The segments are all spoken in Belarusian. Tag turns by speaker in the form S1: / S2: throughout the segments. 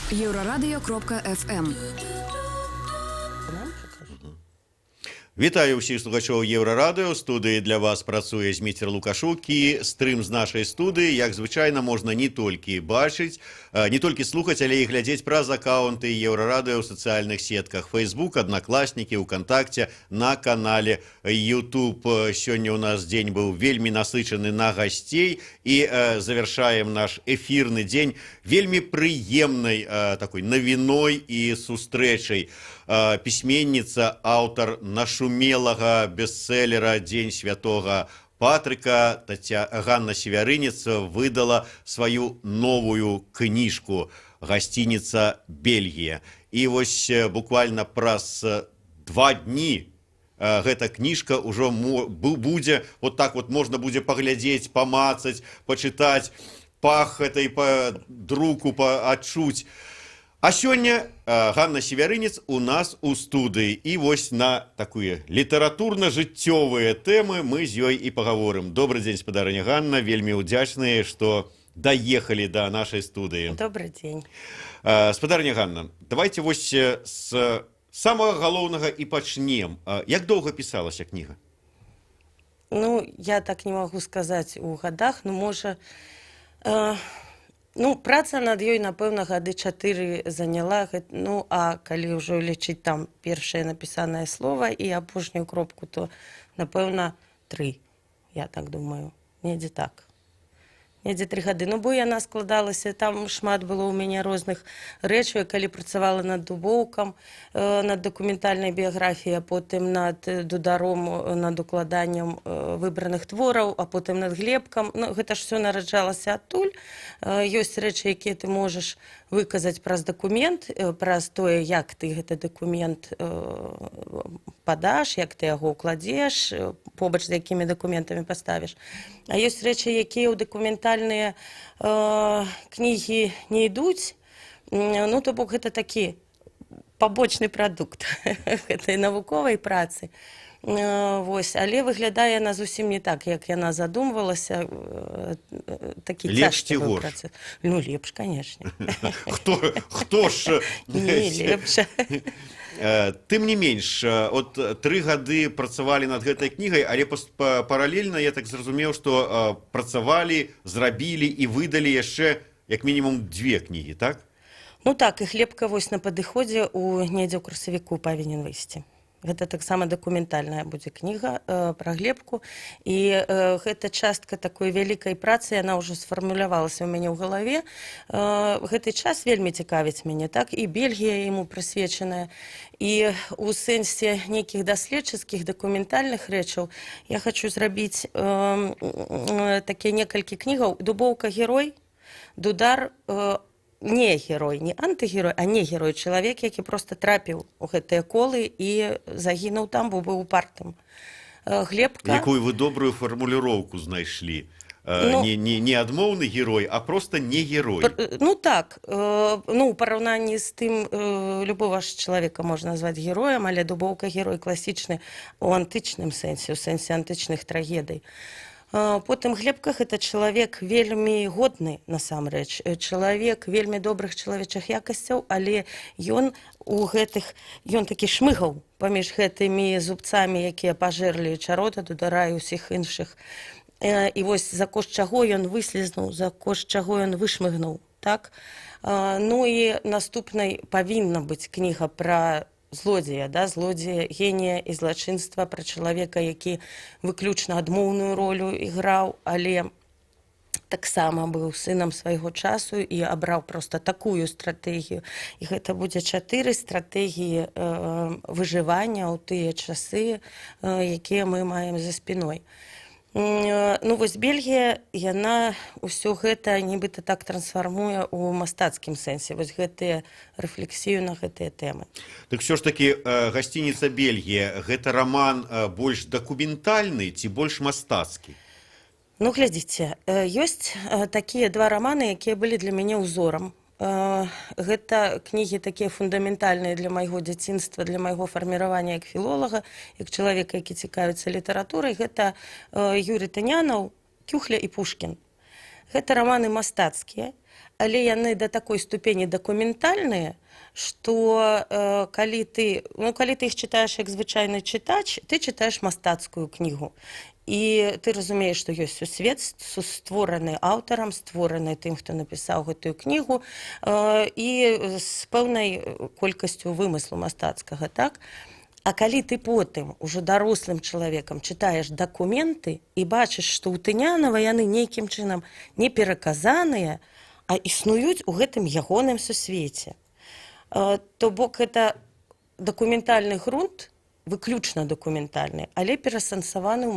S1: Еврорадио.FM.
S2: Вітаю ўсіх слухачоў Еўрарадыё. Студыі для вас працуе Зміцер Лукашук, і стрым з нашай студыі, як звычайна, можна не толькі бачыць, не толькі слухаць, але і глядзець праз акаунты Еўрарадыё ў сацыяльных сетках Facebook, Аднакласнікі, УКонтакце, на канале YouTube. Сёння у нас дзень быў вельмі насычаны на гасцей, і завершаем наш эфірны дзень вельмі прыемнай такой навіной і сустрэчай. Пісьменніца, аўтар нашумелага бестселлера «Дзень святога Патрыка» Ганна Севярынец выдала сваю новую кніжку «Гасцініца Бельгія». І вось буквально праз 2 дні гэта кніжка ўжо будзе, вот так вот можна будзе паглядзець, памацаць, пачытаць, пах этой друку адчуць. А сёння Ганна Севярынец у нас у студыі, і вось на такую літаратурна-жыццёвыя тэмы мы з ёй і пагаворым. Добрый дзень, спадарыня Ганна, вельмі ўдзячныя, што даехалі да нашай студыі.
S3: Добрый дзень.
S2: Спадарыня Ганна, давайте вось з самага галоўнага і пачнем. Як доўга пісалася кніга?
S3: Ну, я так не магу сказаць у гадах, ну, можа... Ну, праца над ёй, напэўна, гады 4 заняла, ну, а калі ўжо лічыць там першае напісанае слова і апошнюю кропку, то, напэўна, 3, я так думаю, недзе так. Недзе 3 гады. Ну, бо яна складалася, там шмат было ў мяне розных рэчаў, калі працавала над Дубоўкам, над дакументальнай біяграфіяй, а потым над Дударом, над укладаннем выбраных твораў, а потым над Глебкам. Ну, гэта ж все нараджалася адтуль. Ёсць рэчы, якія ты можаш выказаць праз дакумент, праз тое, як ты гэты дакумент падаш, як ты яго ўкладзеш, побач з якімі дакументамі паставіш. А ёсць рэчы, якія ў дакументальныя кнігі не ідуць, ну, то бок гэта такі пабочны прадукт гэтай навуковай працы. Вось, але выглядае яна зусім не так, як яна задумвалася. Такі цяжкі працэс. Ну, лепш, канешне.
S2: Хто ж?
S3: Не, лепш.
S2: Тым не менш, от 3 гады працавалі над гэтай кнігай, але паралельна я так зразумеў, што працавалі, зрабілі і выдалі яшчэ як мінімум 2 кнігі, так?
S3: Ну так, і Глебка вось на падыходзе недзе ў красавіку павінен выйсці. Гэта таксама дакументальная будзе кніга пра Глебку, і гэта частка такой вялікай працы, яна ўжо сфармулявалася ў мяне ў галаве. Гэты час вельмі цікавіць мяне, так, і Бельгія яму прысвечаная, і у сэнсе нейкіх даследчыцкіх дакументальных рэчаў я хачу зрабіць такія некалькі кнігаў. Дубоўка герой, Дудар не герой, не антыгерой, а не герой, чалавек, які проста трапіў у гэтыя колы і загінуў там, бо быў упартым. Глебка...
S2: Якую вы добрую фармуліроўку знайшлі. Не адмоўны герой, а проста не герой.
S3: Ну так, ну, у параўнанні з тым любого ж чалавека можна назваць героем, але Дубоўка герой класічны у антычным сэнсе, у сэнсе антычных трагедый. Потым Глебка гэта чалавек вельмі годны, насамрэч, чалавек вельмі добрых чалавечых якасцяў, але ён такі шмыгаў паміж гэтымі зубцамі, якія пажэрлі Чарота, Дудара і ўсіх іншых. І вось за кошт чаго ён выслізнуў, за кошт чаго ён вышмыгнуў, так? Ну і наступнай павінна быць кніга пра злодзея, да, злодзея, генія і злачынства, пра чалавека, які выключна адмоўную ролю іграў, але таксама быў сынам свайго часу і абраў проста такую стратэгію. І гэта будзе 4 стратэгіі выжывання ў тыя часы, якія мы маем за спіной. Ну, вось Бельгія, яна ўсё гэта нібыта так трансфармуе ў мастацкім сэнсе, вось гэтыя рэфлексію на гэтыя тэмы.
S2: Так все ж таки «Гасцініца Бельгія» гэта раман больш дакументальны ці больш мастацкі?
S3: Ну, глядзіце, ёсць такія 2 раманы, якія былі для мяне ўзорам. Гэта кнігі такія фундаментальныя для майго дзяцінства, для майго фарміравання як філолага, як чалавека, які цікавіцца літаратурай. Гэта Юрый Тынянаў, Кюхля і Пушкін. Гэта раманы мастацкія, але яны да такой ступені дакументальныя, што калі ты іх чытаеш як звычайны чытач, ты чытаеш мастацкую кнігу. І ты разумееш, што ёсць сусвет, створаны аўтарам, створаны тым, хто напісаў гэтую кнігу, і з пэўнай колькасцю вымыслу мастацкага, так? А калі ты потым ужо дарослым чалавекам чытаеш дакументы і бачыш, што ў Тынянава яны нейкім чынам не пераказаныя, а існуюць у гэтым ягоным сусвеце. То бок гэта дакументальны грунт, выключна дакументальны, але перасэнсаваны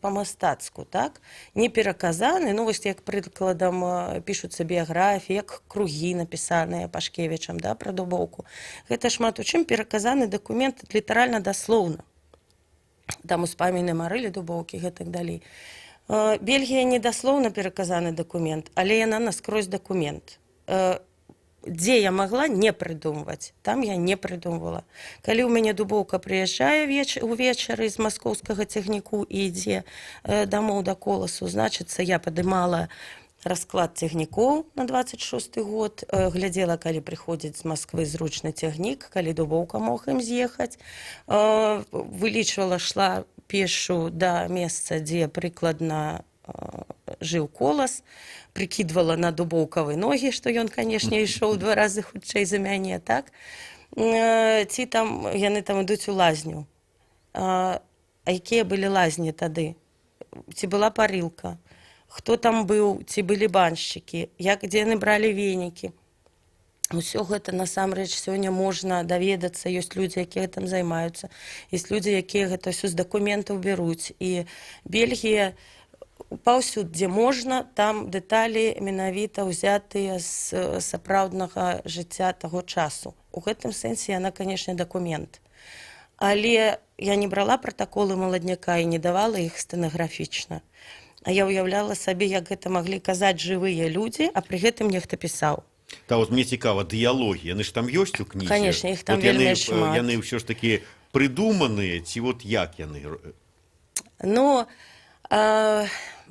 S3: па-мастацку, так? Не пераказаны, ну вось як прыкладам пішуцца біяграфіі, як кругі напісаныя Пашкевічам, да, пра Дубоўку. Гэта шмат у чым пераказаны дакумент літаральна даслоўна. Там успаміны Марылі Дубоўкі і гэтак далей. Бельгія не даслоўна пераказаны дакумент, але яна наскрозь дакумент. Дзе я магла не прыдумваць, там я не прыдумвала. Калі ў мяне Дубоўка прыязджае увечары з маскоўскага цягніку і ідзе дамоў да Коласу, значыцца, я падымала расклад цягнікоў на 26-й год, глядзела, калі прыходзіць з Масквы зручны цягнік, калі Дубоўка мог ім з'ехаць, вылічвала, шла пешу да месца, дзе прыкладна жыў Колас, прыкідвала на Дубоўкавы ногі, што ён, канешне, ішоў 2 разы хутчэй за мяне, так? Ці там яны там ідуць у лазню. А якія былі лазні тады? Ці была парылка? Хто там быў? Ці былі баншчыкі? Дзе яны бралі венікі? Усё гэта насамрэч сёння можна даведацца, ёсць людзі, якія гэтым займаюцца, ёсць людзі, якія гэта ўсё з дакументаў бяруць. І Бельгія паўсюль, дзе можна, там дэталі менавіта ўзятыя з сапраўднага жыцця таго часу. У гэтым сэнсе яна, канешне, дакумент. Але я не брала пратаколы маладняка і не давала іх стэнаграфічна. А я ўяўляла сабе, як гэта маглі казаць жывыя людзі, а пры гэтым нехта пісаў.
S2: Та вот мне цікава, дыялогі, яны ж там ёсць у кнізе?
S3: Канешне, іх там вельмі шмат.
S2: Яны ўсё ж такі прыдуманыя, ці вот як яны?
S3: Ну,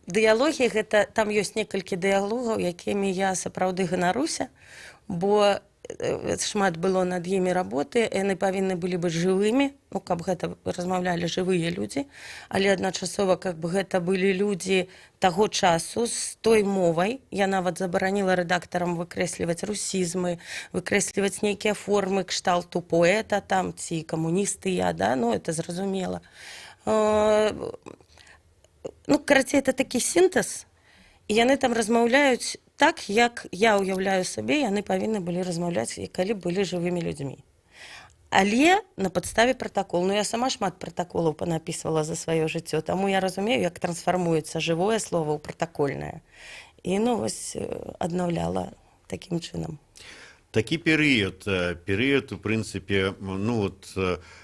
S3: дыялогі, гэта, там ёсць некалькі дыялогаў, якімі я сапраўды ганаруся, бо шмат было над імі работы, яны павінны былі быць жывымі, ну, каб гэта размаўлялі жывыя людзі, але адначасова, каб гэта былі людзі таго часу з той мовай. Я нават забараніла рэдактарам выкрэсліваць русізмы, выкрэсліваць нейкія формы кшталту поэта там, ці камуністы я, да, ну, это зразумела. Ну, карацей, это такі сінтэз, і яны там размаўляюць так, як я ўяўляю сабе, яны павінны былі размаўляць, калі былі жывымі людзьмі. Але на падставе пратакол. Ну, я сама шмат пратаколаў панапісвала за сваё жыццё, таму я разумею, як трансфармуецца жывое слово ў пратакольнае. І, ну, вось, аднаўляла такім чынам.
S2: Такі перыяд, у прынцыпе, ну, вот,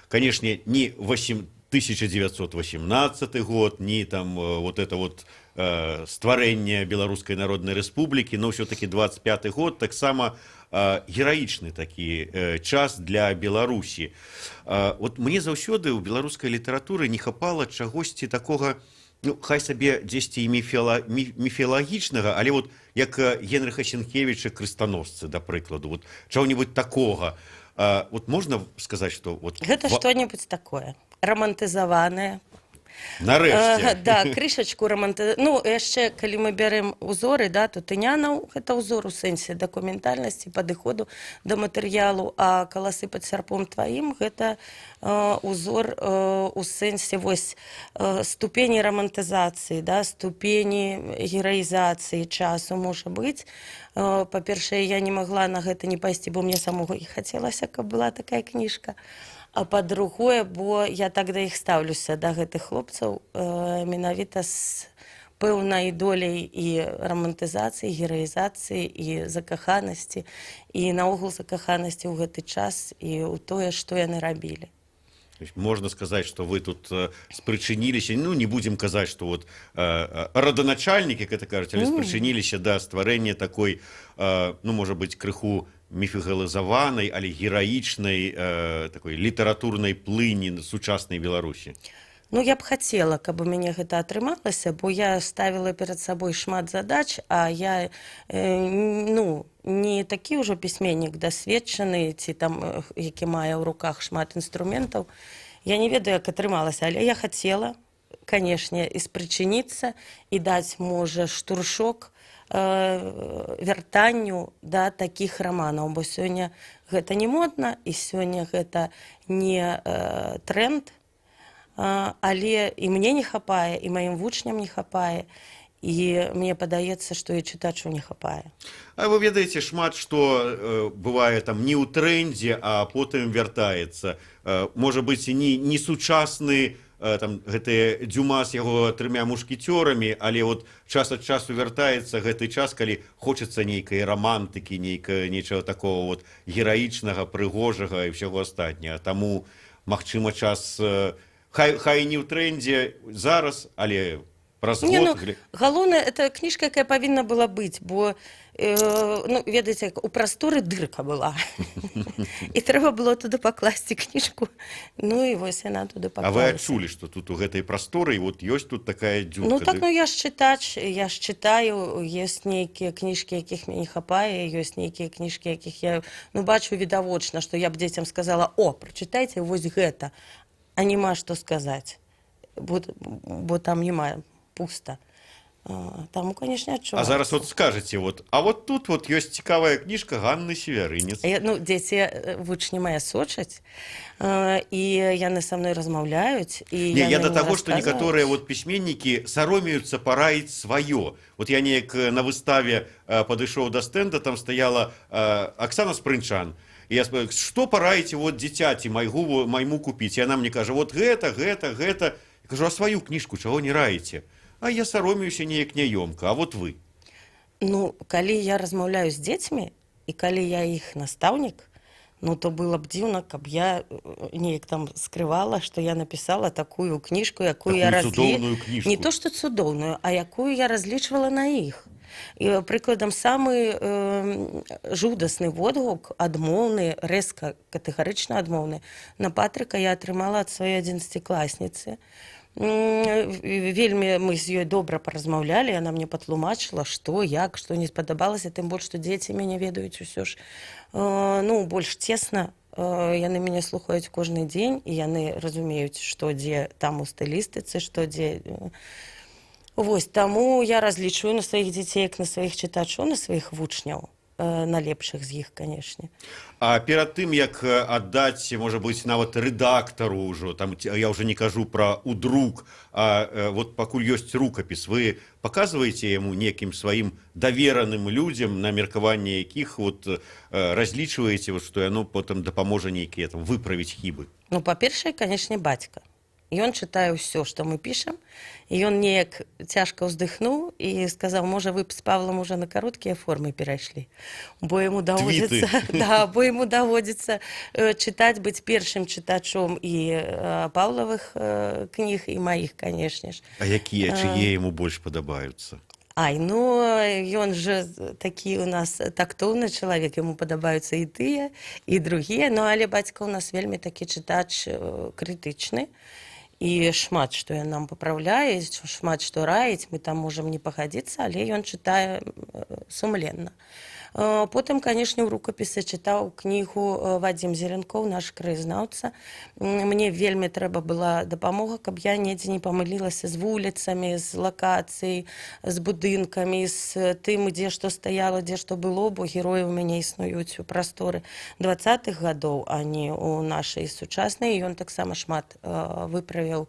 S2: канешне, не 1918 год, не там вот это вот стварэнне Беларускай Народнай Рэспублікі, но ўсё-таки 25 год, таксама гераічны такі час для Беларусі. Вот мне заўсёды ў беларускай літаратуры не хапала чагосьці такога, ну, хай сабе дзесьці і міфіялагічнага, але вот як Генрыха Сенкевіча крыстаносцы, да прыкладу, вот чаго-нибудь такога. Вот можна сказаць, што... Вот,
S3: гэта што-небудзь такое, рамантызаванае.
S2: Нарэшце.
S3: Да, крышачку рамантызаванае. Ну, яшчэ, калі мы бярем узоры, да, то Тынянаў – гэта ўзор у сэнсе дакументальнасці, падыходу да матэрыялу, а каласы пад сярпом тваім – гэта узор у сэнсе вось ступені рамантызацыі, да, ступені гераізацыі часу, можа быць. Па-першае, я не магла на гэта не пайсці, бо мне самога і хацелася, каб была такая кніжка. А па-другое, бо я так да іх стаўлюся, да гэтых хлопцаў, менавіта з пэўнай доляй і рамантызацыі, гераізацыі, і закаханасці, і наогул закаханасці ў гэты час, і ў тое, што яны рабілі.
S2: Можно сказать, что вы тут спрычыніліся, ну, не будем казаць, что вот раданачальнік, як это кажуць, але спрычыніліся да стварэння такой, ну, можа быць, крыху міфігалізаванай, але гераічнай такой літаратурнай плыні сучаснай Беларусі.
S3: Ну, я б хацела, каб у мяне гэта атрымалася, бо я ставіла перад сабой шмат задач, а я ну, не такі ўжо пісьменнік дасведчаны ці там, які мае ў руках шмат інструментаў. Я не ведаю, як атрымалася, але я хацела, канешне, і спрычыніцца і даць, можа, штуршок вяртанню да такіх раманаў, бо сёння гэта не модна і сёння гэта не тренд, але і мне не хапае, і маім вучням не хапае, і мне падаецца, што і чытачу не хапае.
S2: А вы ведаеце, шмат што бывае там не ў трэндзе, а потым вяртаецца. Можа быць, не сучасны там гэты Дюма з яго 3 мушкецёрамі, але вот час ад часу вяртаецца гэты час, калі хочацца нейкай рамантыкі, нечага такого вот гераічнага, прыгожага і ўсяго астатняга. Таму, магчыма, час хай не ў трэндзе зараз, але праз год.
S3: Ну, галоўнае, это кніжка, якая павінна была быць, бо ну, ведаеце, у прасторы дырка была. І трэба было туды пакласці кніжку. Ну і вось яна туды паклалася.
S2: А вы адчулі, што тут у гэтай прасторы вот ёсць тут такая дзюрка?
S3: Ну так, ну я ж чытач, я ж чытаю, ёсць нейкія кніжкі, якіх мне не хапае, ёсць нейкія кніжкі, якіх я бачу відавочна, што я б дзецям сказала: о, прачытайце вось гэта, а нема што сказаць, бо там няма, пуста. Таму, канешне, адчуваю.
S2: А зараз вот скажаце, а вот тут вот ёсць цікавая кніжка Ганны Севярынец.
S3: Ну, дзеці, вучні мае сочаць, і яны са мной размаўляюць.
S2: Я да таго, што некаторыя пісьменнікі саромеюцца параіць сваё. Вот я неяк на выставе падышоў да стэнда, там стаяла Аксана Спрынчан. І я спрашиваю, што параіце дзіцяці майму купіць? І яна мне кажа, вот гэта. Я кажу, а сваю кніжку чаго не раіце? А я саромеюся неяк няёмка, а вот вы?
S3: Ну, калі я размаўляю з дзецьмі, і калі я іх настаўнік, ну, то было б дзіўна, каб я неяк там скрывала, што я напісала такую кніжку, якую я
S2: цудоўную кніжку.
S3: Не то, што цудоўную, а якую я разлічвала на іх. І, прыкладам, самы жудасны водгук, адмоўны, рэзка, катэгарычна адмоўны, на Патрыка я атрымала ад сваёй 11-класніцы. Вельмі мы з ёй добра паразмаўлялі, яна мне патлумачыла, што, як, што не спадабалася, тым больш, што дзеці мяне ведаюць усё ж, ну, больш цесна, яны мяне слухаюць кожны дзень, і яны разумеюць, што дзе там у стылістыцы, што дзе... Вось, таму я разлічваю на сваіх дзяцей, як на сваіх чытачоў, на сваіх вучняў, на лепшых з іх, канешне.
S2: А перад тым, як аддаць, можа быць, нават рэдактару ўжо, там я ўжо не кажу пра ўдрук, а вот пакуль ёсць рукапіс, вы паказваеце яму некім сваім давераным людзям, на меркаванне якіх разлічваеце, што яно потым дапаможа нейкія выправіць хібы?
S3: Ну, па-першае, канешне, бацька. Ён чытае ўсё, што мы пішам, і ён неяк цяжка ўздыхнуў і сказаў, можа, вы б з Павлам уже на кароткія формы перайшлі, бо яму даводзіцца чытаць, быць першым чытачом і Паўлавых кніг, і маіх, канешне ж.
S2: А якія, чые яму больш падабаюцца?
S3: Ай, ну, ён жа такі у нас тактоўны чалавек, яму падабаюцца і тыя, і другія, ну, але бацька ў нас вельмі такі чытач крытычны, і шмат што ён нам папраўляе, шмат што раіць, мы там можам не пагадзіцца, але ён чытае сумленна. Потым, канешне, ў рукапісы чытаў кнігу Вадзім Зеленкоў, наш краязнаўца. Мне вельмі трэба была дапамога, каб я недзе не памылілася з вуліцамі, з лакацыяй, з будынкамі, з тым, дзе што стаяла, дзе што было, бо героі ў мяне існуюць у прасторы 20-х гадоў, а не ў нашай сучаснай. Ён таксама шмат выправіў.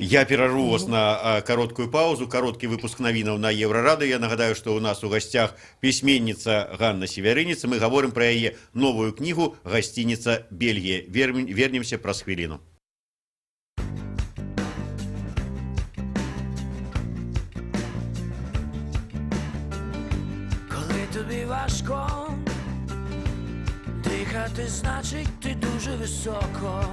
S2: Я перарву вас на кароткую паузу, кароткі выпуск навінаў на Еўрарадыё. Я нагадаю, што ў нас у гасцях пісьменніца Ганна Севярынец. Мы гаворым пра яе новую кнігу «Гасцініца Бельгія». Вернемся праз хвіліну.
S1: Коли тобі важко дихати, значить ти дуже високо.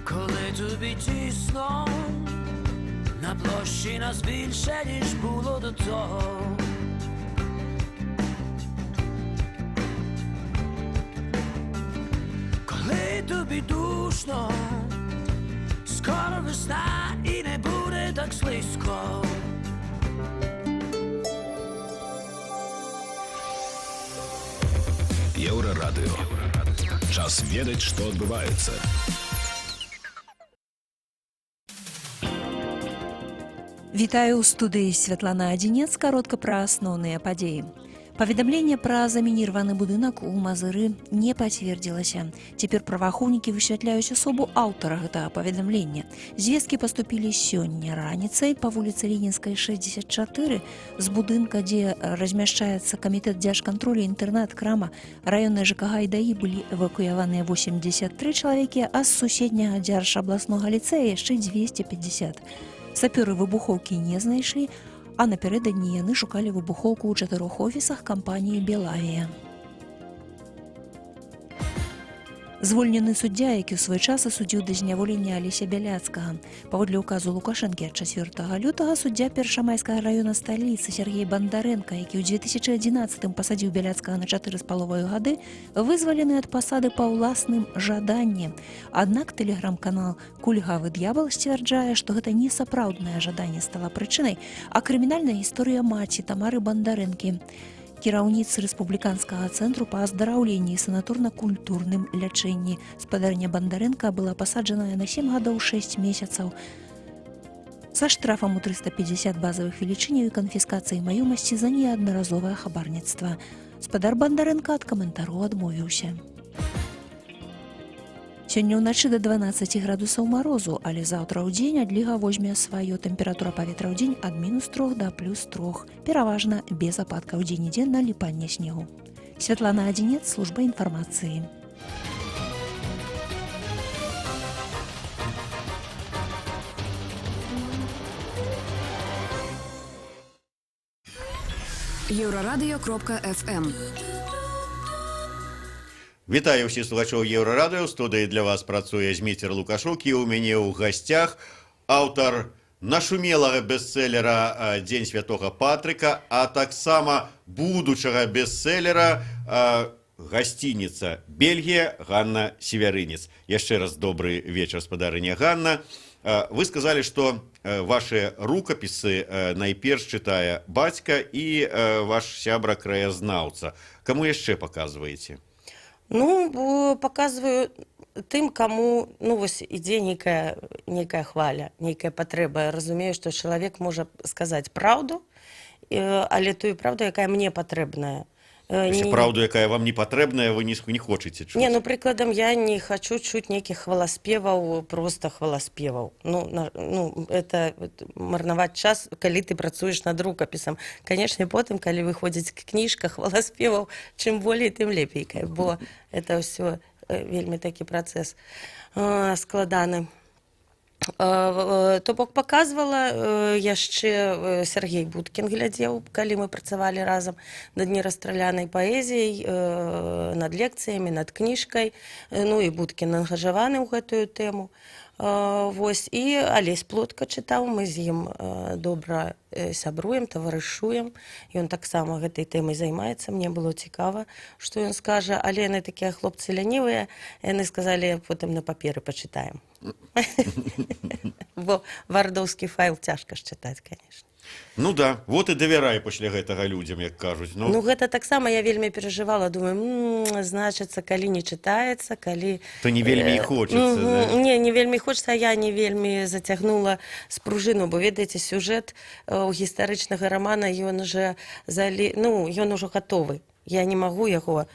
S1: Коли тобі тісно, на площі нас більше, ніж було до того. тобі душно, скоро весна і не буде так слизько.
S4: Еўрарадыё. Час ведаць, што адбываецца.
S5: Вітаю ў студыі Святлана Адзінец, каротка пра асноўныя падзеі. Паведамленне пра замінированы будынак у Мазыры не пацвердзілася. Цяпер праваахоўнікі высвятляюць асобу аўтара гэтага паведамлення. Звесткі паступілі сёння раніцай па вуліцы Ленінскай, 64, з будынка, дзе размяшчаецца камітэт дзяржкантролю, інтэрнат, крама, раённай ЖКХ і ДАІ былі эвакуяваныя 83 чалавекі, а з суседняга дзяржабласнога ліцэя яшчэ 250. Сапёры выбухоўкі не знайшлі, а напярэдадні яны шукалі выбухоўку ў 4 офісах кампаніі «Белавія». Звольнены суддзя, які ў свой час асудзіў да зняволення Алеся Бяляцкага. Паводле указу Лукашэнкі ад 4 лютага суддзя Першамайскага раёна сталіцы Сергей Бандарэнка, які ў 2011 пасадзіў Бяляцкага на 4,5 гады, вызвалены ад пасады па ўласным жаданні. Аднак тэлеграм-канал «Кульгавы д'ябал» сцвярджае, што гэта не сапраўднае жаданне стала прычынай, а крымінальная гісторыя маці Тамары Бандарэнкі, кіраўніцы рэспубліканскага цэнтру па аздараўленні і санаторна-культурным лячэнні. Спадарня Бандарэнка была пасаджаная на 7 гадоў 6 месяцаў са штрафам у 350 базавых велічыняў і канфіскацыяй маёмасці за неаднаразовае хабарніцтва. Спадар Бандарэнка ад каментару адмовіўся. Сёння ўначы да 12 градусаў марозу, але заўтра ў дзень адліга возьме сваё. Тэмпература паветра ў дзень ад -3 да +3. Пераважна без ападкаў дзе-нідзе наліпання снегу. Святлана Адзінец, служба інфармацыі.
S6: Еўрарадыё.фм.
S2: Вітаю ўсіх слухачоў Еўрарадыё. У студыі для вас працуе Зміцер Лукашук, і ў мяне ў гасцях аўтар нашумелага бестселлера «Дзень святога Патрыка», а таксама будучага бестселлера «Гасцініца Бельгія» Ганна Севярынец. Яшчэ раз добры вечар, спадарыня Ганна. Вы сказалі, што ваши рукапісы найперш чытае бацька і ваш сябра-краязнаўца. Каму яшчэ паказваеце?
S3: Ну, показываю тым, кому, ну, вось ідзе нейкая хваля, нейкая патрэба. Я разумею, што чалавек можа сказаць праўду, але тую праўду, якая мне патрэбная.
S2: Праўду, якая вам не патрэбная, вы не хочаце чуць.
S3: Не, ну, прыкладам, я не хочу чуць нейкіх хваласпеваў, просто хваласпеваў. Ну, это марнаваць час, калі ты працуеш над рукапісам. Канешне, потым, калі выходзіць кніжка хваласпеваў, чым болей, тым лепей, бо это ўсё вельмі такі працэс складаны. То бок паказвала яшчэ Сергей Будкін глядзеў, калі мы працавалі разам над нерастралянай паэзіяй, над лекцыямі, над кніжкай. Ну і Будкін ангажаваны ў гэтую тэму. Вось, і Алесь Плотка чытаў, мы з ім добра сябруем, таварышуем. Ён таксама гэтай тэмай займаецца, мне было цікава, што ён скажа, але яны такія хлопцы лянівыя, яны сказалі, потым на паперы пачытаем. Бо вардаўскі файл цяжка чытаць, канешне.
S2: Ну да, вот і давярай пасля гэтага людзям, як кажуць.
S3: Ну гэта таксама я вельмі перажывала, думаю, значыцца, калі не чытаецца, калі...
S2: То не вельмі і хочацца, да?
S3: Не вельмі хочацца, а я не вельмі зацягнула спружыну, бо, ведаеце, сюжэт у гістарычнага рамана, ён ужо гатовы. Я не магу яго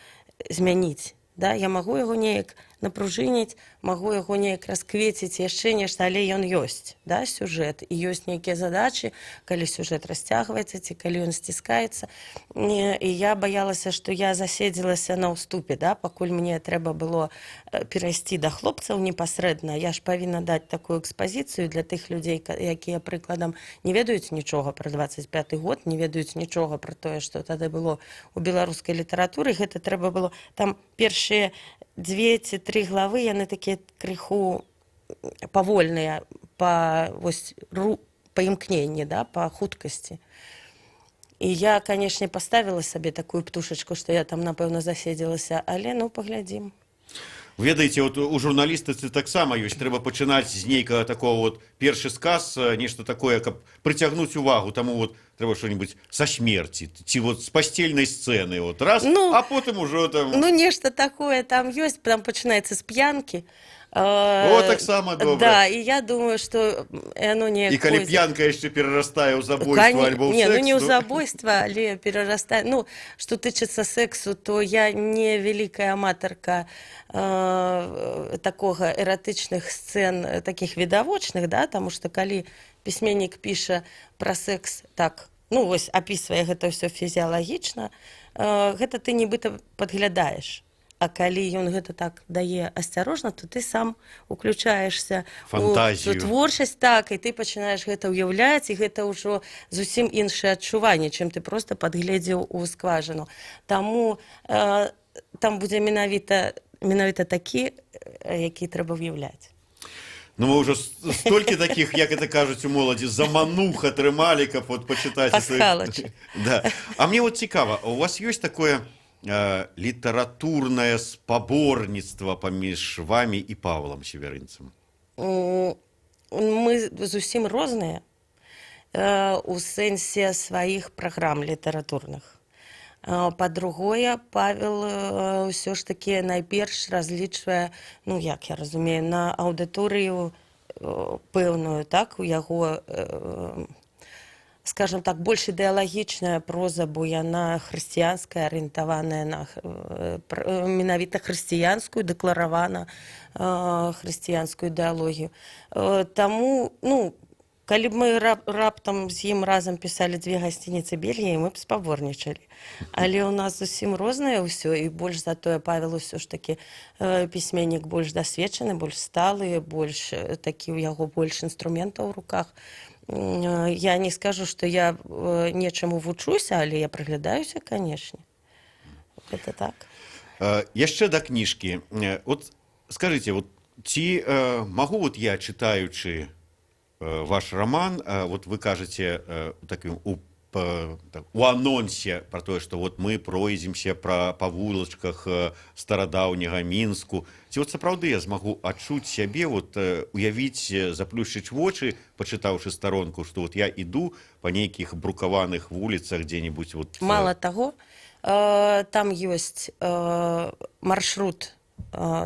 S3: змяніць, да? Я магу яго неяк напружыніць, магу яго неяк расквеціць, яшчэ нешта, але ён ёсць, да, сюжэт, і ёсць нейкія задачы, калі сюжэт расцягваецца, ці калі ён сціскаецца. І я баялася, што я заседзілася на ўступе, да, пакуль мне трэба было перайсці да хлопцаў непасрэдна. Я ж павінна даць такую экспазіцыю для тых людзей, якія, прыкладам, не ведаюць нічога пра 25-й год, не ведаюць нічога пра тое, што тады было ў беларускай літаратуры. Гэта трэба было, там першыя 2 ці 3 главы, яны такія крыху павольныя па імкненні, да, па хуткасці. І я, канешне, паставіла сабе такую птушачку, што я там, напэўна, заседзілася, але, ну, паглядзім.
S2: Ведаеце, вот у журналістыцы таксама ёсць, трэба пачынаць з нейкага такого вот першы сказ, нешта такое, каб прыцягнуць увагу, таму вот трэба што-нибудь са смерці, ці вот з пастельнай сцэны, вот раз,
S3: Ну,
S2: а потым ужо там...
S3: Ну, нешта такое там ёсць, там пачынаецца з п'янкі.
S2: О, таксама добра.
S3: Да, і я думаю, што яно не...
S2: І калі п'янка яшчэ перарастае ў забойства альбо ў
S3: Не,
S2: секс,
S3: ну не ў забойства, але перарастае. Ну, што тычыцца сексу, то я не вялікая аматарка такога эратычных сцэн, такіх відавочных, да, таму што калі пісьменнік піша пра секс так, ну, вось, апісвае гэта ўсё фізіялагічна, гэта ты нібыта падглядаеш. А калі ён гэта так дае асцярожна, то ты сам уключаешся
S2: Фантазію.
S3: у творчасць, так, і ты пачынаеш гэта ўяўляць, і гэта ўжо зусім іншае адчуванне, чым ты проста падгледзеў у скважыну. Таму там будзе менавіта такі, які трэба ўяўляць.
S2: Ну, мы ўжо столькі такіх, як это кажуць у моладзі, заманух атрымалі, каб вот пачытаць...
S3: Пасхалачы.
S2: Да. А мне вот цікава, у вас ёсць такое літаратурнае спаборніцтва паміж вамі і Павлам Северынцам?
S3: Мы зусім розныя у сэнсе сваіх праграм літаратурных. Па-другое, Павел ўсё ж такі найперш разлічвае, ну, як я разумею, на аўдыторыю пэўную, так, у яго, скажем так, больш ідэалагічная проза, бо яна хрысціянская, арыентаваная на менавіта хрысціянскую, дэкларавана хрысціянскую ідэалогію. Таму, ну, калі б мы раптам з ім разам пісалі «Две гасцініцы Бельгіі», мы б спаборнічалі. Але ў нас зусім рознае ўсё, і больш затое Павел ўсё ж такі пісьменнік больш дасведчаны, больш сталы, больш такі, у яго больш інструментаў у руках. Я не скажу, што я нечаму вучуся, але я прыглядаюся, канешне. Гэта так.
S2: Яшчэ да кніжкі. Вот скажыце, вот ці магу вот я, чытаючы ваш роман, вот вы кажаце у анонсе про тое, што вот мы пройдземся па вулачках старадаўняга Мінску. Ці вот сапраўды я змагу адчуць сябе, вот уявіць, заплюшчыць вочы, пачытаўшы старонку, што вот я іду па нейкіх брукаваных вуліцах дзе-нибудь вот...
S3: Мала таго, там ёсць маршрут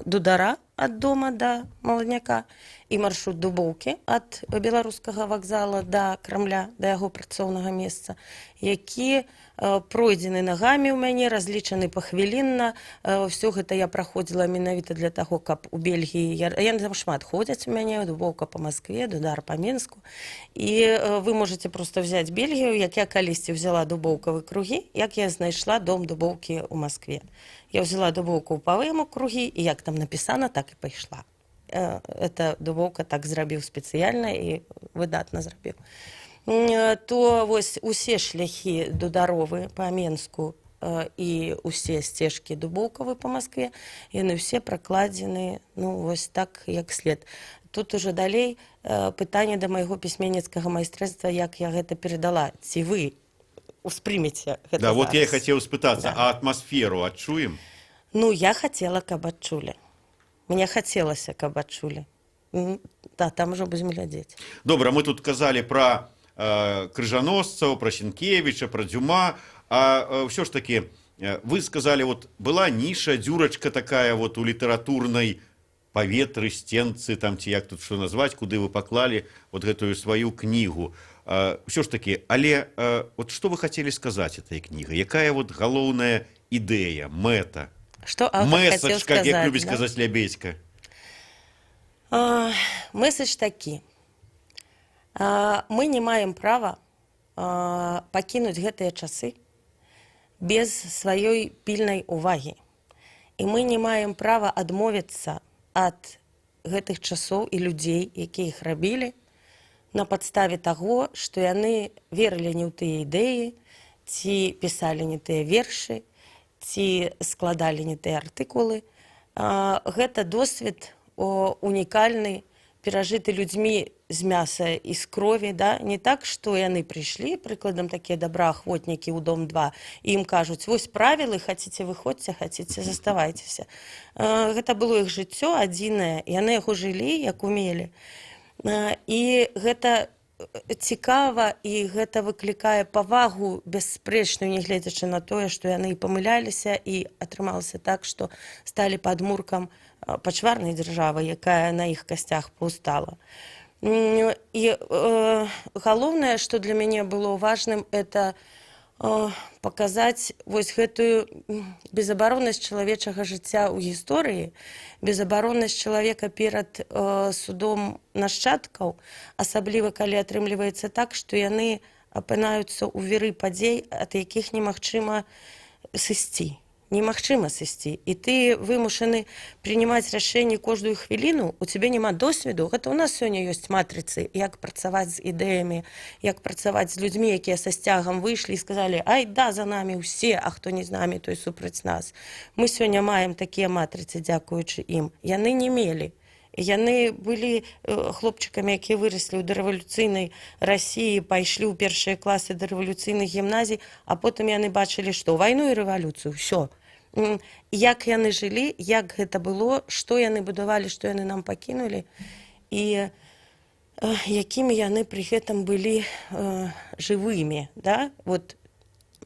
S3: Дудара ад дома да Маладняка і маршрут Дубоўкі ад беларускага вакзала да Крамля, да яго працоўнага месца, які пройдзены нагамі ў мяне, разлічаны пахвілінна. Всё гэта я праходзіла менавіта для таго, каб у Бельгіі... Яны там шмат ходзяць у мяне, Дубоўка па Маскве, Дудар па Мінску. І вы можаце проста взяць Бельгію, як я калісьці взяла дубоўкавы кругі, як я знайшла дом Дубоўкі ў Маскве. Я взяла Дубоўку ў павему кругі, і як там напісана, так і пайшла. Это Дубоўка так зрабіў спецыяльна і выдатна зрабіў. То вось усе шляхі дударовы па Менску і усе сцежкі Дубоўкавы па Маскве, яны ўсе пракладзены, ну, вось так, як след. Тут уже далей пытанне да майго пісьменніцкага майстэрства, як я гэта перадала. Ці вы успрымеце гэта зараз?
S2: Да, вот я хацеў спытацца, а атмасферу адчуем?
S3: Ну, я хацела, каб адчулі. Мне хацелася, каб адчулі. Да, там ужо будзем глядзець.
S2: Добра, мы тут казалі пра крыжаносцаў, пра Сенкевіча, пра Дзюма, а ўсё ж такі, вы сказалі, вот была ніша, дзюрачка такая вот у літаратурнай паветры, сценцы, там ці як тут што назваць, куды вы паклалі вот гэтую сваю кнігу. Ўсё ж такі, але вот што вы хацелі сказаць этой кнігай? Якая вот галоўная ідэя, мэта?
S3: Што аўтар хацеў сказаць,
S2: як любіць казаць Лябедзька?
S3: Месседж такі. Мы не маем права пакінуць гэтыя часы без сваёй пільнай увагі. І мы не маем права адмовіцца ад гэтых часоў і людзей, якія іх рабілі, на падставе таго, што яны верылі не ў тыя ідэі, ці пісалі не тыя вершы, ці складалі не тыя артыкулы. Гэта досвед унікальны, перажыты людзьмі з мяса і з крові, да? Не так, што яны прыйшлі, прыкладам, такія добраахвотнікі ў дом 2, і ім кажуць, вось правілы, хаціце выходзьце, хаціце заставайцеся. Гэта было іх жыццё адзінае, яны яго жылі, як умелі. І гэта цікава, і гэта выклікае павагу бясспрэчную, нягледзячы на тое, што яны памыляліся, і атрымалася так, што сталі падмуркам пачварнай дзяржавы, якая на іх касцях паўстала. І галоўнае, што для мяне было важным, это паказаць вось гэтую безабароннасць чалавечага жыцця ў гісторыі, безабароннасць чалавека перад судом нашчадкаў, асабліва калі атрымліваецца так, што яны апынаюцца ў віры падзей, ад якіх немагчыма сысці. Немагчыма сысці. І ты вымушаны приймаць рашэнні кожную хвіліну, у цябе няма досведу. Гэта ў нас сёння ёсць матрыцы, як працаваць з ідэямі, як працаваць з людзьмі, якія са сцягам выйшлі і сказалі, ай, да, за намі ўсе, а хто не з намі, той супраць нас. Мы сёння маем такія матрыцы, дзякуючы ім. Яны не мелі. Яны былі хлопчыкамі, якія выраслі ў дарэвалюцыйнай Расіі, пайшлі ў першыя класы дарэвалюцыйных гімназій, а потым яны бачылі, што вайну і рэвалюцыю, ўсё. Як яны жылі, як гэта было, што яны будавалі, што яны нам пакінулі, і якімі яны пры гэтым былі жывымі. Да? Вот,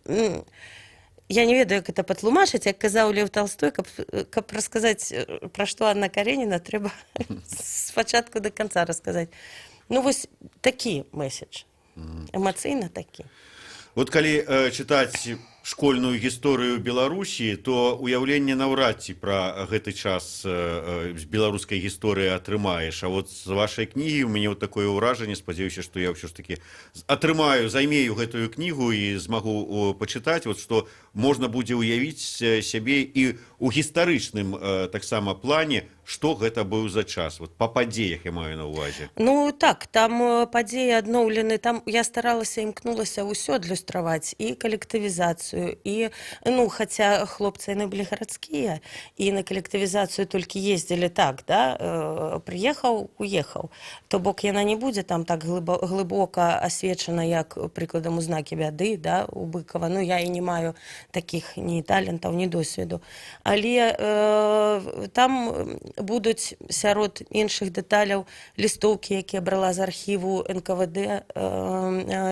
S3: я не ведаю, як гэта патлумачыць, як казаў Лев Толстой, каб расказаць, пра што Анна Кареніна, трэба спачатку да канца расказаць. Ну, вось такі месседж, эмацыйна такі.
S2: Вот калі чытаць школьную гісторыю Беларусі, то уяўленне наўрад ці пра гэты час з беларускай гісторыі атрымаеш. А вот з вашай кнігі у мяне вот такое ўражанне, спадзяюся, што я ўсё ж такі атрымаю, займею гэтую кнігу і змагу пачытаць, вот, што можна будзе ўявіць сябе і ў гістарычным таксама плане, што гэта быў за час, вот, па падзеях я маю на ўвазе.
S3: Ну так, там падзеі адноўлены, там я старалася, імкнулася ўсё адлюстраваць, і калектывізацыю, і, ну, хаця хлопцы яны былі гарадскія, і на калектывізацыю толькі ездзілі так, да, прыехаў, уехаў. То бок яна не будзе там так глыбока асвечана, як, прыкладам, у знакі бяды, да, у Быкова. Ну, я і не маю такіх ні талентаў, ні досведу. Але там будуць сярод іншых дэталяў лістоўкі, якія брала з архіву НКВД,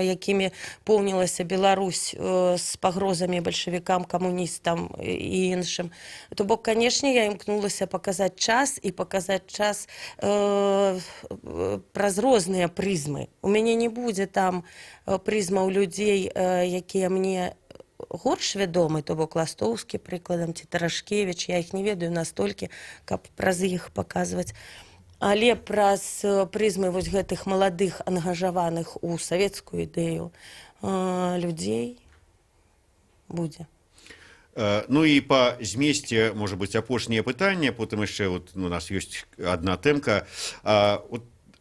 S3: якімі поўнілася Беларусь з пагрозамі бальшавікам, камуністам і іншым. То бок, канешне, я імкнулася паказаць час і паказаць час праз розныя прызмы. У мяне не будзе там прызмаў людзей, якія мне горш вядомы, то бок Ластоўскі, прыкладам, ці Тарашкевіч, я іх не ведаю настолькі, каб праз іх паказваць. Але праз прызмы вось гэтых маладых, ангажаваных у савецкую ідэю людзей будзе.
S2: Ну і па змесце, можа быць, апошняе пытанне, потым яшчэ вот, у нас ёсць адна тэмка.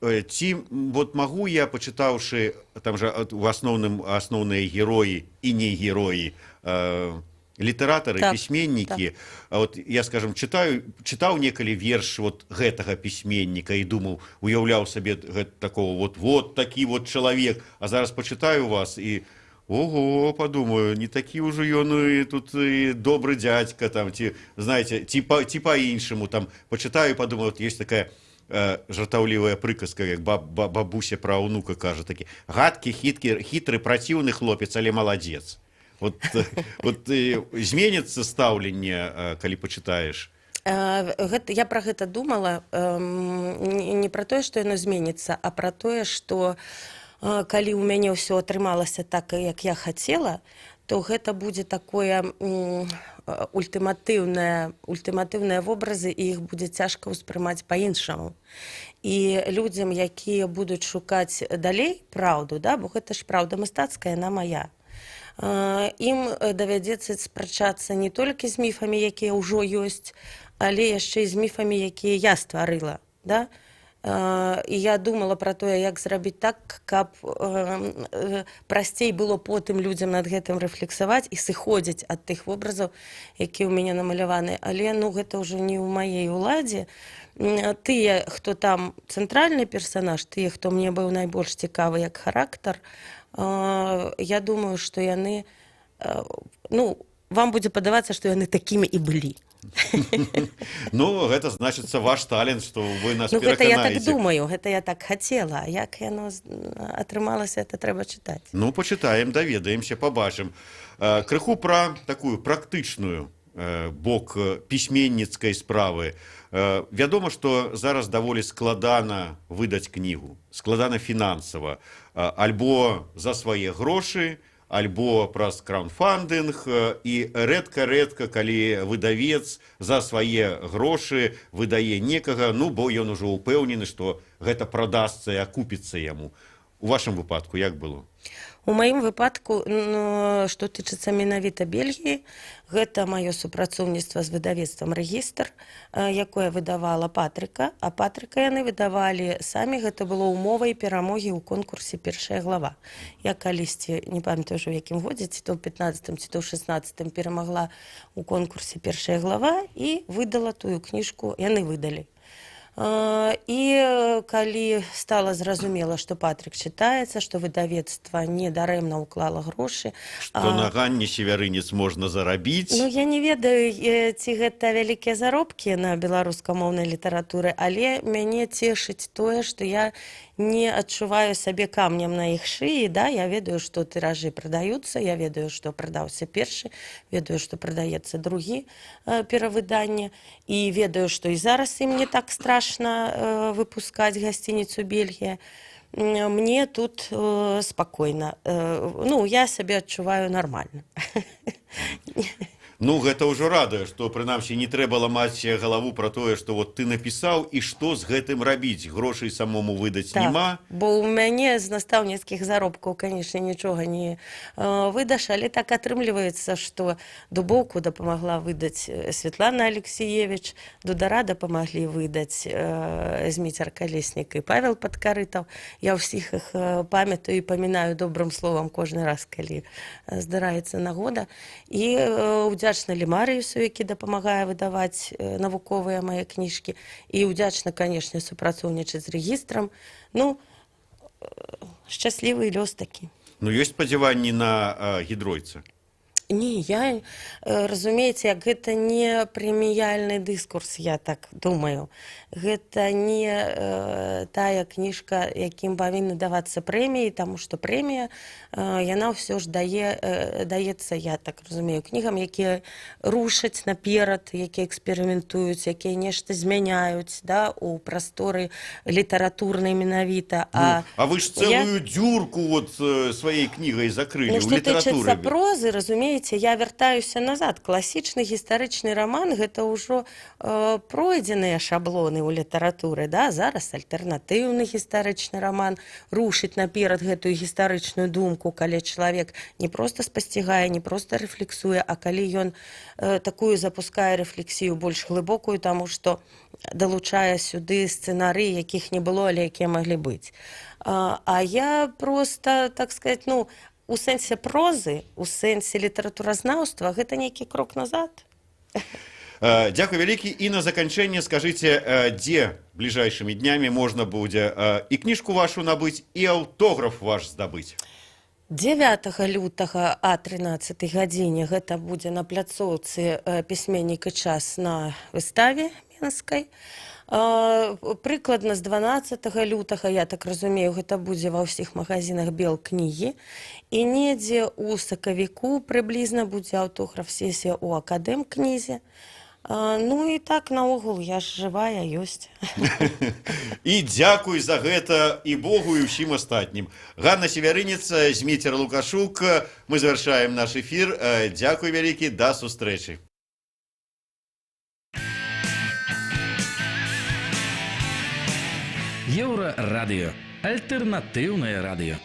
S2: Ці вот магу я, пачытаўшы, там жа у асноўным асноўныя героі і не героі, літаратары, так, пісьменнікі. Так. Вот я, скажем, чытаў некалі верш вот гэтага пісьменніка і думаў, уяўляў сабе такого вот такі вот чалавек, а зараз пачытаю вас і ого, подумаю, не такі ўжо ён і тут і добры дзядзька, там, ці, знаете, ці па-іншаму, там, пачытаю і падумаю, вот ёсць такая жартаўлівая прыказка, як бабуся пра ўнука кажа, такі гадкі, хітры, праціўны хлопец, але маладзец. Вот зменіцца стаўленне, калі пачытаеш?
S3: Я пра гэта думала, не пра тое, што яно зменіцца, а пра тое, што калі ў мяне ўсё атрымалася так, як я хацела, то гэта будзе такое ультыматыўныя вобразы, і іх будзе цяжка ўспрымаць па-іншаму. І людзям, якія будуць шукаць далей праўду, да, бо гэта ж праўда мастацкая, яна мая, ім давядзецца спрачацца не толькі з міфамі, якія ўжо ёсць, але яшчэ і з міфамі, якія я стварыла. Да? І я думала пра тое, як зрабіць так, каб прасцей было потым людзям над гэтым рэфлексаваць і сыходзіць ад тых вобразаў, якія ў мяне намаляваны. Але ну, гэта ўжо не ў маей уладзе. Тыя, хто там цэнтральны персанаж, тыя, хто мне быў найбольш цікавы як характар, я думаю, што яны, ну, вам будзе падавацца, што яны такімі і былі.
S2: Ну, гэта значыцца ваш талент, што вы нас
S3: Ну, гэта я так
S2: пераканаеце.
S3: думаю, гэта я так хацела, а як яно атрымалася, это трэба чытаць.
S2: Ну, пачытаем, даведаемся, пабачым. Крыху пра такую практычную бок пісьменніцкай справы. Вядома, што зараз даволі складана выдаць кнігу, складана фінансава, альбо за свае грошы, альбо праз краўдфандынг, і рэдка-рэдка, калі выдавец за свае грошы выдае некага, ну, бо ён ужо ўпэўнены, што гэта прадасца і акупіцца яму. У вашым выпадку як было?
S3: У маім выпадку, што тычыцца менавіта Бельгіі, гэта маё супрацоўніцтва з выдавецтвам «Рэгістр», якое выдавала Патрыка, а Патрыка яны выдавалі самі, гэта было умовай перамогі ў конкурсе «Першая глава». Я калісьці, не памятаю ўжо ў якім годзе, ці то ў 15-м, ці то ў 16-м перамагла ў конкурсе «Першая глава» і выдала тую кніжку, яны выдалі. І калі стала зразумела, што Патрык чытаецца, што выдавецтва недарэмна ўклала грошы,
S2: Што на Ганне Севярынец можна зарабіць.
S3: Ну, я не ведаю, ці гэта вялікія заробкі на беларускамоўнай літаратуры, але мяне цешыць тое, што я не адчуваю сабе камнем на іх шыі, да? Я ведаю, што тыражы прадаюцца, я ведаю, што прадаўся першы, ведаю, што прадаецца другі перавыданне, і ведаю, што і зараз ім не так страшна выпускаць гасцініцу Бельгія. Мне тут спакойна. Ну, я сабе адчуваю нармальна.
S2: Ну, гэта ўжо радуе, што, прынамсі, не трэба ламаць галаву пра тое, што вот ты напісаў, і што з гэтым рабіць? Грошай самому выдаць няма?
S3: Бо ў мяне з настаўніцкіх заробкаў, канешне, нічога не выдаш, але так атрымліваецца, што Дубоўку дапамагла выдаць Светлана Алексеевич, Дудара дапамаглі выдаць Зміцер Калеснік і Павел Падкарытаў. Я ўсіх іх памятаю і памінаю добрым словам кожны раз, калі здараецца нагода. І удзячна Лемарыюсу, які дапамагае выдаваць навуковыя мае кніжкі, і удзячна, канешне, супрацоўнічаць з рэгістрам. Ну, шчаслівы лёс такі.
S2: Ну, ёсць спадзяванні на гідройца?
S3: Не, я, разумееце, як гэта не прэміяльны дыскурс, я так думаю. Гэта не тая кніжка, якім павінны давацца прэміі, таму што прэмія, яна ўсё ж даецца, я так разумею, кнігам, якія рушаць наперад, якія эксперыментуюць, якія нешта змяняюць, да, у прасторы літаратурнай менавіта.
S2: А вы ж цэлую дзюрку вот сваёй кнігай закрылі ў
S3: літаратуры. Што тычыцца
S2: літаратуры.
S3: прозы, разумееце, я вяртаюся назад. Класічны гістарычны раман — гэта ўжо пройдзеныя шаблоны ў літаратуры, да? Зараз альтэрнатыўны гістарычны раман рушыць наперад гэтую гістарычную думку, калі чалавек не проста спасцігае, не проста рэфлексуе, а калі ён такую запускае рэфлексію больш глыбокую, таму што далучае сюды сцэнарыі, якіх не было, але якія маглі быць. А я проста, так сказаць, ну, у сэнсе прозы, у сэнсе літаратуразнаўства гэта нейкі крок назад.
S2: Дзякуй вялікі. І на заканчэнне скажыце, дзе бліжэйшымі днямі можна будзе і кніжку вашу набыць, і аўтограф ваш здабыць?
S3: 9 лютага о 13 гадзіне гэта будзе на пляцоўцы «Пісьменнік і час» на выставе менскай. Прыкладна з 12 лютага, я так разумею, гэта будзе ва ўсіх магазинах Белкнігі, і недзе ў сакавіку прыблізна будзе аўтограф-сесія ў Акадэмкнізе. Ну і так, наогул, я ж жывая, ёсць.
S2: І дзякуй за гэта і Богу, і ўсім астатнім. Ганна Севярынец, Зміцер Лукашук, мы завяршаем наш эфір. Дзякуй вялікі, да сустрэчы.
S6: Еўрарадыё. Альтэрнатыўнае радыё.